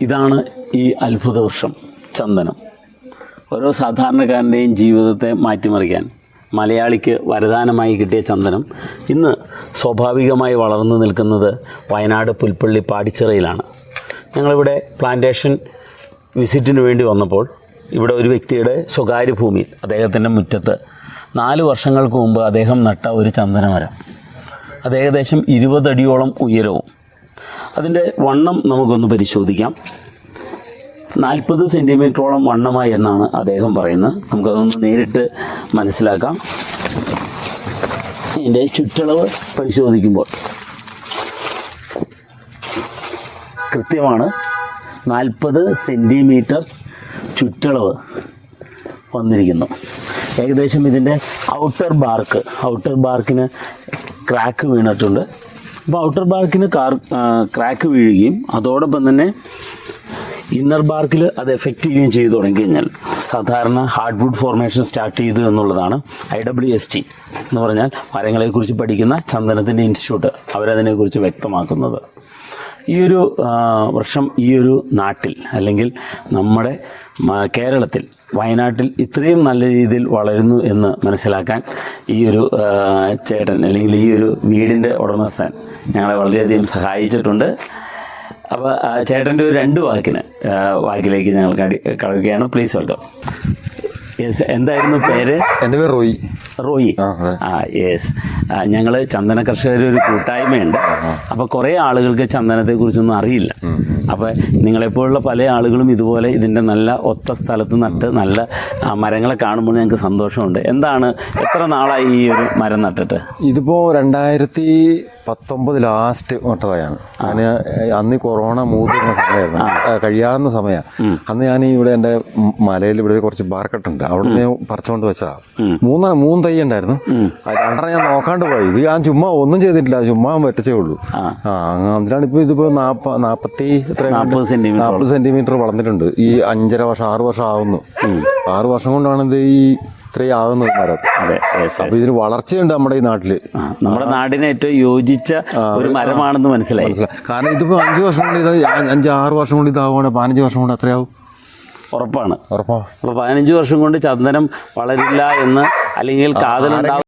ഇതാണ് ഈ അത്ഭുത വൃക്ഷം ചന്ദനം. ഓരോ സാധാരണക്കാരൻ്റെയും ജീവിതത്തെ മാറ്റിമറിക്കാൻ മലയാളിക്ക് വരദാനമായി കിട്ടിയ ചന്ദനം ഇന്ന് സ്വാഭാവികമായി വളർന്നു നിൽക്കുന്നത് വയനാട് പുൽപ്പള്ളി പാടിച്ചിറയിലാണ്. ഞങ്ങളിവിടെ പ്ലാന്റേഷൻ വിസിറ്റിന് വേണ്ടി വന്നപ്പോൾ ഇവിടെ ഒരു വ്യക്തിയുടെ സ്വകാര്യ ഭൂമിയിൽ അദ്ദേഹത്തിൻ്റെ മുറ്റത്ത് 4 വർഷങ്ങൾക്ക് മുമ്പ് അദ്ദേഹം നട്ട ഒരു ചന്ദനമരം. അത് ഏകദേശം 20 അടിയോളം ഉയരവും. അതിൻ്റെ വണ്ണം നമുക്കൊന്ന് പരിശോധിക്കാം. 40 സെൻറ്റിമീറ്ററോളം വണ്ണമായി എന്നാണ് അദ്ദേഹം പറയുന്നത്. നമുക്കതൊന്ന് നേരിട്ട് മനസ്സിലാക്കാം. ഇതിൻ്റെ ചുറ്റളവ് പരിശോധിക്കുമ്പോൾ കൃത്യമാണ് 40 സെൻറ്റിമീറ്റർ ചുറ്റളവ് വന്നിരിക്കുന്നു. ഏകദേശം ഇതിൻ്റെ ഔട്ടർ ബാർക്കിന് ക്രാക്ക് വീണിട്ടുണ്ട്. അപ്പോൾ ഔട്ടർ ബാർക്കിന് ക്രാക്ക് വീഴുകയും അതോടൊപ്പം തന്നെ ഇന്നർ ബാർക്കിൽ അത് എഫക്റ്റ് ചെയ്യുകയും ചെയ്തു തുടങ്ങിക്കഴിഞ്ഞാൽ സാധാരണ ഹാർഡ് വുഡ് ഫോർമേഷൻ സ്റ്റാർട്ട് ചെയ്തു എന്നുള്ളതാണ് IWST എന്ന് പറഞ്ഞാൽ മരങ്ങളെക്കുറിച്ച് പഠിക്കുന്ന ചന്ദനത്തിൻ്റെ ഇൻസ്റ്റിറ്റ്യൂട്ട് അവരതിനെക്കുറിച്ച് വ്യക്തമാക്കുന്നത്. ഈ ഒരു വൃക്ഷം ഈ ഒരു നാട്ടിൽ അല്ലെങ്കിൽ നമ്മുടെ കേരളത്തിൽ വയനാട്ടിൽ ഇത്രയും നല്ല രീതിയിൽ വളരുന്നു എന്ന് മനസ്സിലാക്കാൻ ഈ ഒരു ചേട്ടൻ അല്ലെങ്കിൽ ഈ ഒരു വീടിൻ്റെ ഉടമസ്ഥൻ ഞങ്ങളെ വളരെയധികം സഹായിച്ചിട്ടുണ്ട്. അപ്പോൾ ചേട്ടൻ്റെ ഒരു 2 വാക്കിലേക്ക് ഞങ്ങൾ കടക്കുകയാണ്. Please welcome. യെസ്, എന്തായിരുന്നു പേര്? എൻ്റെ പേര് റോയി. യെസ്, ഞങ്ങൾ ചന്ദന കർഷകരൊരു കൂട്ടായ്മയുണ്ട്. അപ്പോൾ കുറേ ആളുകൾക്ക് ചന്ദനത്തെക്കുറിച്ചൊന്നും അറിയില്ല. അപ്പോൾ നിങ്ങളെപ്പോലുള്ള പല ആളുകളും ഇതുപോലെ ഇതിൻ്റെ നല്ല ഒത്ത സ്ഥലത്ത് നട്ട് നല്ല മരങ്ങളെ കാണുമ്പോൾ ഞങ്ങൾക്ക് സന്തോഷമുണ്ട്. എത്ര നാളായി ഈ ഒരു മരം നട്ടിട്ട്? ഇതിപ്പോൾ 2019 ലാസ്റ്റ് നട്ടതാണ്. ഞാൻ അന്ന് കൊറോണ മൂതുന്ന സമയമായിരുന്നു, കഴിയാവുന്ന സമയമാണ്. അന്ന് ഞാൻ ഇവിടെ എൻ്റെ മലയിൽ ഇവിടെ കുറച്ച് ബാർക്കട്ടുണ്ട്, അവിടെ നിന്ന് പറിച്ചുകൊണ്ട് വെച്ചതാണ്. 3 തൈ ഉണ്ടായിരുന്നു. അത് 2 ഞാൻ നോക്കാണ്ട് പോയി. ഇത് ഞാൻ ചുമ്മാ ഒന്നും ചെയ്തിട്ടില്ല, ചുമ്മാ പറ്റച്ചേ ഉള്ളൂ. അതിനാണ് ഇപ്പോൾ ഇതിപ്പോൾ 40 സെന്റിമീറ്റർ വളർന്നിട്ടുണ്ട്. ഈ 5.5 വർഷം 6 വർഷം ആവുന്നു. 6 വർഷം കൊണ്ടാണ് ഇത് ഈ ഇത്രയും ആകുന്നത് മരം. അപ്പൊ ഇതിന് വളർച്ചയുണ്ട് നമ്മുടെ ഈ നാട്ടില്. നമ്മുടെ നാടിന് ഏറ്റവും യോജിച്ച ഒരു മരമാണെന്ന് മനസ്സിലായി. കാരണം ഇതിപ്പോ 5 വർഷം കൊണ്ട് ഇത് 5-6 വർഷം കൊണ്ട് ഇതാവുകയാണ്. 15 വർഷം കൊണ്ട് അത്രയാവും. ഉറപ്പാണ്. അപ്പോൾ 15 വർഷം കൊണ്ട് ചന്ദനം വളരില്ല എന്ന് അല്ലെങ്കിൽ കാതലുണ്ടാവും